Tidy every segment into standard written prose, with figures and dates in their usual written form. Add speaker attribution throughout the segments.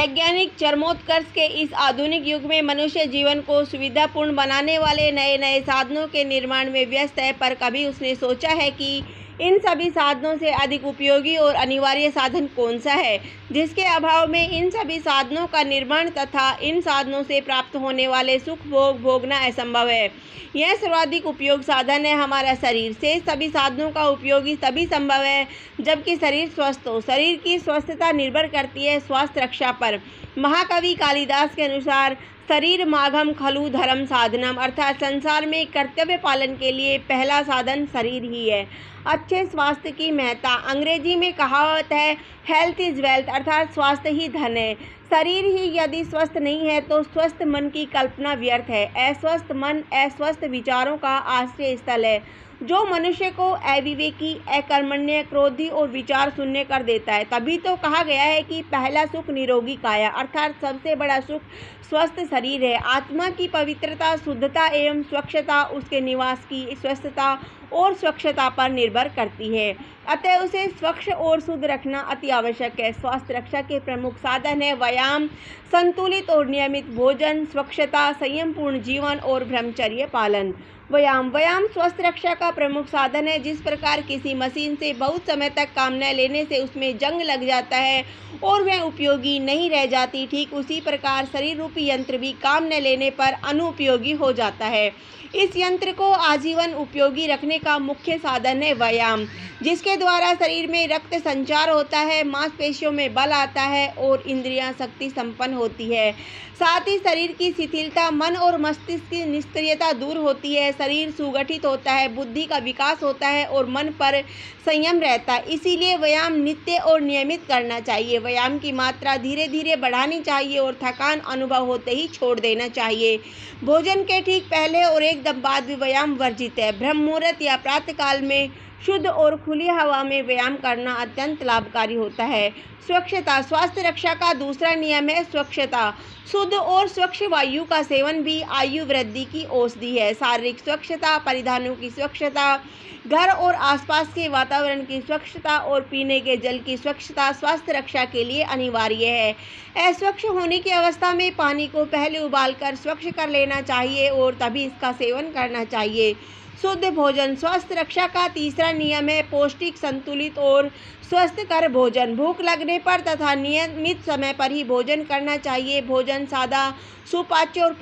Speaker 1: वैज्ञानिक चरमोत्कर्ष के इस आधुनिक युग में मनुष्य जीवन को सुविधापूर्ण बनाने वाले नए नए साधनों के निर्माण में व्यस्त है, पर कभी उसने सोचा है कि इन सभी साधनों से अधिक उपयोगी और अनिवार्य साधन कौन सा है, जिसके अभाव में इन सभी साधनों का निर्माण तथा इन साधनों से प्राप्त होने वाले सुख भोगना असंभव है। यह सर्वाधिक उपयोग साधन है हमारा शरीर। से सभी साधनों का उपयोग तभी संभव है जबकि शरीर स्वस्थ हो। शरीर की स्वस्थता निर्भर करती है स्वास्थ्य रक्षा पर। महाकवि कालिदास के अनुसार शरीर माघम खलु धर्म साधनम, अर्थात संसार में कर्तव्य पालन के लिए पहला साधन शरीर ही है। अच्छे स्वास्थ्य की महत्ता। अंग्रेजी में कहावत है हेल्थ इज वेल्थ, अर्थात स्वास्थ्य ही धन है। शरीर ही यदि स्वस्थ नहीं है तो स्वस्थ मन की कल्पना व्यर्थ है। अस्वस्थ मन अस्वस्थ विचारों का आश्रय स्थल है, जो मनुष्य को अविवेकी, अकर्मण्य, क्रोधी और विचार शून्य कर देता है। तभी तो कहा गया है कि पहला सुख निरोगी काया, अर्थात सबसे बड़ा सुख स्वस्थ शरीर है। आत्मा की पवित्रता, शुद्धता एवं स्वच्छता उसके निवास की स्वस्थता और स्वच्छता पर निर्भर करती है। अतः उसे स्वच्छ और शुद्ध रखना अति आवश्यक है। स्वास्थ्य रक्षा के प्रमुख साधन है व्यायाम, संतुलित और नियमित भोजन, स्वच्छता, संयमपूर्ण जीवन और ब्रह्मचर्य पालन। व्यायाम स्वस्थ रक्षा का प्रमुख साधन है। जिस प्रकार किसी मशीन से बहुत समय तक काम न लेने से उसमें जंग लग जाता है और वह उपयोगी नहीं रह जाती, ठीक उसी प्रकार शरीर रूपी यंत्र भी काम न लेने पर अनुपयोगी हो जाता है। इस यंत्र को आजीवन उपयोगी रखने का मुख्य साधन है व्यायाम, जिसके द्वारा शरीर में रक्त संचार होता है, मांसपेशियों में बल आता है और इंद्रियां शक्ति संपन्न होती है। साथ ही शरीर की शिथिलता, मन और मस्तिष्क की निष्क्रियता दूर होती है। शरीर सुगठित होता है, बुद्धि का विकास होता है और मन पर संयम रहता है। इसीलिए व्यायाम नित्य और नियमित करना चाहिए। व्यायाम की मात्रा धीरे धीरे बढ़ानी चाहिए और थकान अनुभव होते ही छोड़ देना चाहिए। भोजन के ठीक पहले और एकदम बाद भी व्यायाम वर्जित है। ब्रह्म मुहूर्त या प्रातःकाल में शुद्ध और खुली हवा में व्यायाम करना अत्यंत लाभकारी होता है। स्वच्छता। स्वास्थ्य रक्षा का दूसरा नियम है स्वच्छता। शुद्ध और स्वच्छ वायु का सेवन भी आयु वृद्धि की औषधि है। शारीरिक स्वच्छता, परिधानों की स्वच्छता, घर और आसपास के वातावरण की स्वच्छता और पीने के जल की स्वच्छता स्वास्थ्य रक्षा के लिए अनिवार्य है। अस्वच्छ होने की अवस्था में पानी को पहले उबालकर स्वच्छ कर लेना चाहिए और तभी इसका सेवन करना चाहिए। शुद्ध भोजन। स्वास्थ्य रक्षा का तीसरा नियम है पौष्टिक, संतुलित और स्वस्थकर भोजन। भूख लगने पर तथा नियमित समय पर ही भोजन करना चाहिए। भोजन सादा, सुपाच्य और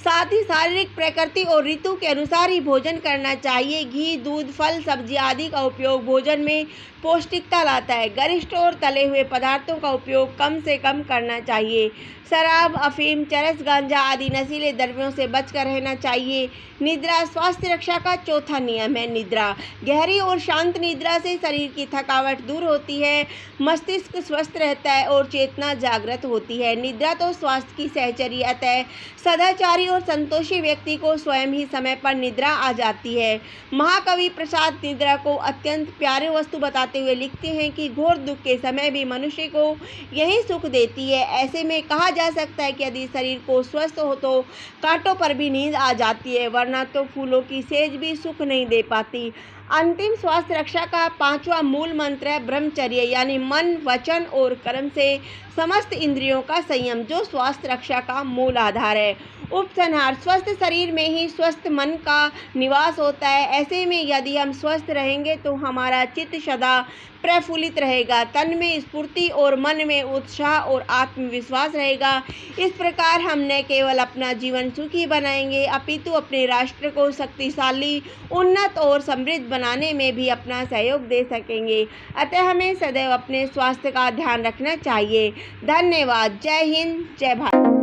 Speaker 1: साथ ही शारीरिक प्रकृति और ऋतु के अनुसार ही भोजन करना चाहिए। घी, दूध, फल, सब्जी आदि का उपयोग भोजन में पौष्टिकता लाता है। गरिष्ठ और तले हुए पदार्थों का उपयोग कम से कम करना चाहिए। शराब, अफीम, चरस, गांजा आदि नशीले द्रव्यों से बचकर रहना चाहिए। निद्रा। स्वास्थ्य रक्षा का चौथा नियम है निद्रा। गहरी और शांत निद्रा से शरीर की थकावट दूर होती है, मस्तिष्क स्वस्थ रहता है और चेतना जागृत होती है। निद्रा तो स्वास्थ्य की सहचरी। अतः सदाचारी और संतोषी व्यक्ति को स्वयं ही समय पर निद्रा आ जाती है। महाकवि प्रसाद निद्रा को अत्यंत प्यारे वस्तु बताते हुए लिखते हैं कि घोर दुख के समय भी मनुष्य को यही सुख देती है। ऐसे में कहा जा सकता है कि यदि शरीर को स्वस्थ हो तो कांटों पर भी नींद आ जाती है, वरना तो फूलों की सेज भी सुख नहीं दे पाती। अंतिम स्वास्थ्य रक्षा का पांचवा मूल मंत्र है ब्रह्मचर्य, यानी मन, वचन और कर्म से समस्त इंद्रियों का संयम, जो स्वास्थ्य रक्षा का मूल आधार है। उपसंहार। स्वस्थ शरीर में ही स्वस्थ मन का निवास होता है। ऐसे में यदि हम स्वस्थ रहेंगे तो हमारा चित्त सदा प्रफुल्लित रहेगा, तन में स्फूर्ति और मन में उत्साह और आत्मविश्वास रहेगा। इस प्रकार हम न केवल अपना जीवन सुखी बनाएंगे अपितु अपने राष्ट्र को शक्तिशाली, उन्नत और समृद्ध बनाने में भी अपना सहयोग दे सकेंगे। अतः हमें सदैव अपने स्वास्थ्य का ध्यान रखना चाहिए। धन्यवाद। जय हिंद, जय भारत।